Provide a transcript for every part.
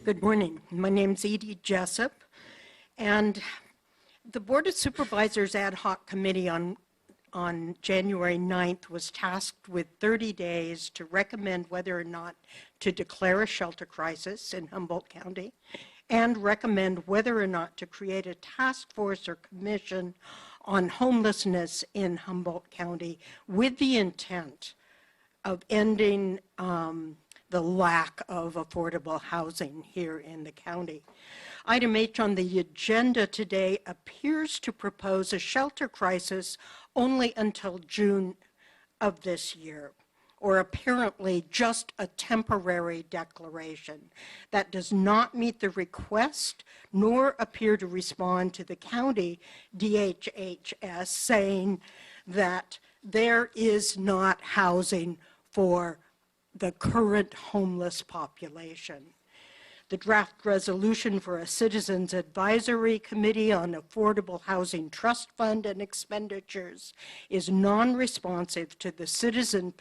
Good morning. My name's Edie Jessup, and the Board of Supervisors Ad Hoc Committee on January 9th was tasked with 30 days to recommend whether or not to declare a shelter crisis in Humboldt County and recommend whether or not to create a task force or commission on homelessness in Humboldt County with the intent of ending the lack of affordable housing here in the county. Item H on the agenda today appears to propose a shelter crisis only until June of this year, or apparently just a temporary declaration that does not meet the request nor appear to respond to the county DHHS saying that there is not housing for the current homeless population. The draft resolution for a Citizens Advisory Committee on Affordable Housing Trust Fund and expenditures is non-responsive to the citizen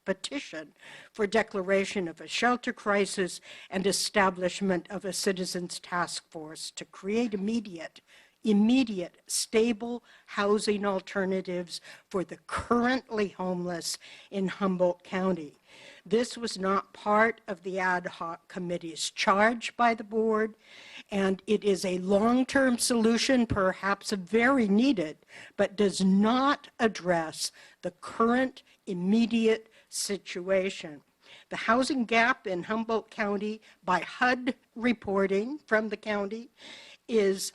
petition for declaration of a shelter crisis and establishment of a citizens task force to create immediate, stable housing alternatives for the currently homeless in Humboldt County. This was not part of the ad hoc committee's charge by the board, and it is a long-term solution, perhaps very needed, but does not address the current immediate situation. The housing gap in Humboldt County, by HUD reporting from the county, is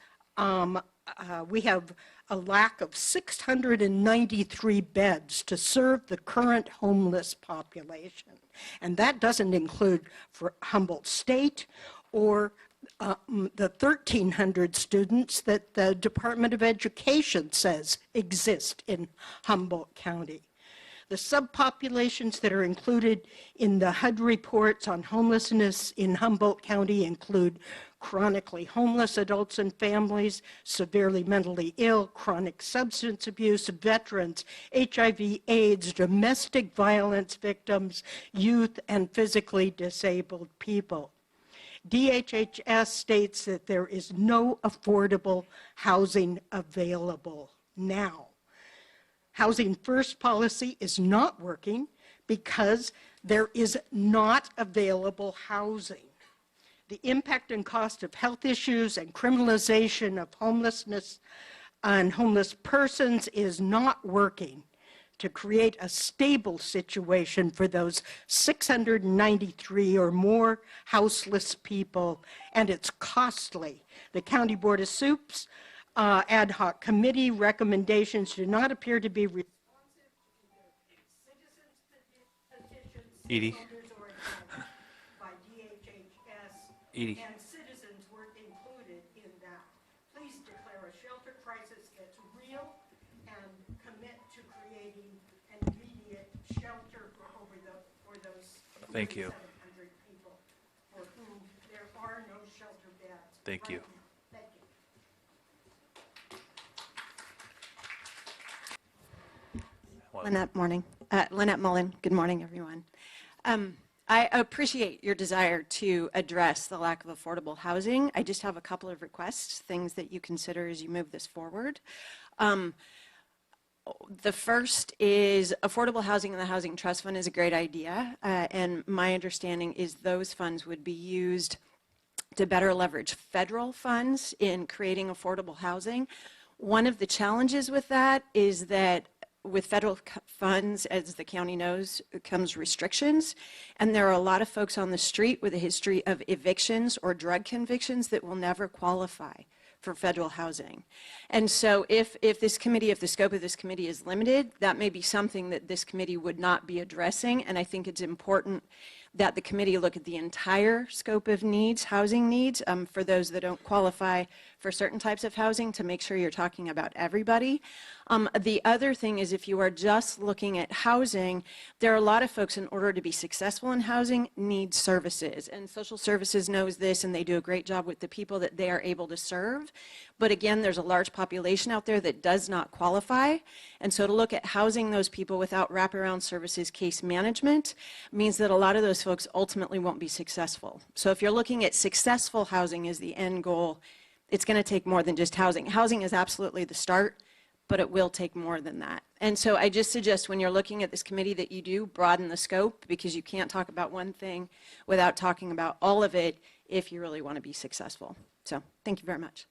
we have a lack of 693 beds to serve the current homeless population. And that doesn't include for Humboldt State or the 1,300 students that the Department of Education says exist in Humboldt County. The subpopulations that are included in the HUD reports on homelessness in Humboldt County include chronically homeless adults and families, severely mentally ill, chronic substance abuse, veterans, HIV/AIDS, domestic violence victims, youth, and physically disabled people. DHHS states that there is no affordable housing available now. Housing First policy is not working because there is not available housing. The impact and cost of health issues and criminalization of homelessness and homeless persons is not working to create a stable situation for those 693 or more houseless people, and it's costly. The County Board of Supes ad hoc committee recommendations do not appear to be responsive to citizens' petitions, Edie. by DHHS, Edie. and citizens weren't included in that. Please declare a shelter crisis that's real and commit to creating an immediate shelter for those Thank you. 700 people for whom there are no shelter beds. Thank you. Now. Thank you. Lynette Mullen. Good morning, everyone. I appreciate your desire to address the lack of affordable housing. I just have a couple of requests, things that you consider as you move this forward. The first is affordable housing in the Housing Trust Fund is a great idea, and my understanding is those funds would be used to better leverage federal funds in creating affordable housing. One of the challenges with that is that with federal funds, as the county knows, comes restrictions, and there are a lot of folks on the street with a history of evictions or drug convictions that will never qualify for federal housing. And so if the scope of this committee is limited, that may be something that this committee would not be addressing, and I think it's important that the committee look at the entire scope of needs, housing needs, for those that don't qualify for certain types of housing, to make sure you're talking about everybody. The other thing is, if you are just looking at housing, there are a lot of folks, in order to be successful in housing, need services. And social services knows this, and they do a great job with the people that they are able to serve. But again, there's a large population out there that does not qualify. And so to look at housing those people without wraparound services case management means that a lot of those those folks ultimately won't be successful. So if you're looking at successful housing as the end goal, it's going to take more than just housing. Housing is absolutely the start, but it will take more than that. And so I just suggest when you're looking at this committee that you do broaden the scope, because you can't talk about one thing without talking about all of it if you really want to be successful. So thank you very much.